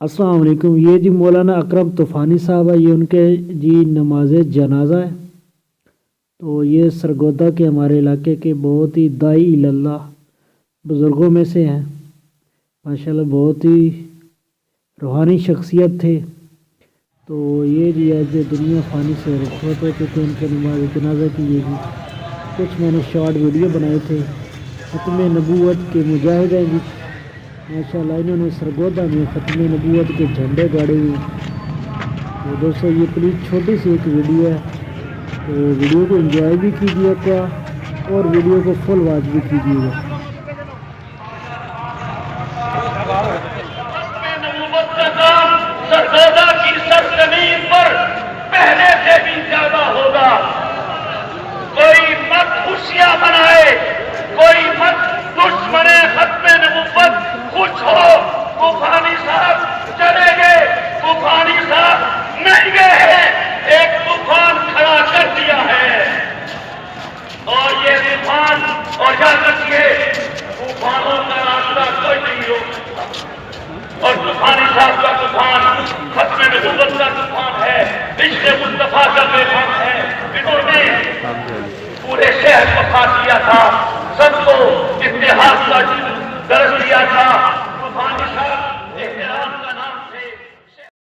अस्सलाम वालेकुम। ये जी मौलाना अकरम तूफ़ानी साहब है, ये उनके जी नमाज जनाजा है। तो ये सरगोदा के हमारे इलाके के बहुत ही दाई इल्लल्लाह बुज़ुर्गों में से हैं। माशाल्लाह बहुत ही रूहानी शख्सियत थे। तो ये जी आज दुनिया फ़ानी से रुखसत हो चुके, उनके नमाज जनाजा की ये जी कुछ मैंने शॉर्ट वीडियो बनाए थे। ख़त्म नबूवत के मुजाहिद हैं जी माशाल्लाह, इन्होंने सरगोदा में ख़त्म नबूवत के झंडे गाड़े हुए। तो दोस्तों ये प्लीज़ छोटी सी एक वीडियो है, तो वीडियो को एंजॉय भी कीजिएगा और वीडियो को फुल वॉच भी कीजिएगा। सरगोदा की सरजमीन पर पहले से भी ज्यादा होगा। कोई मत खुशियां मनाए, कोई मत दुश्मने खत्मे नबुव्वत खुश हो। तूफानी साहब चले गए, तूफानी साहब नहीं गए हैं, एक तूफान खड़ा कर दिया है। और ये तूफान, और याद रखिए तूफानों का रास्ता कोई नहीं रोक। और तूफानी साहब का तूफान खत्मे नबुव्वत का तूफान है, इश्क़ मुस्तफा का तूफान है। इन्होंने पूरे शहर को खा दिया था, सबको इतिहास का दर्ज दिया था। तूफानी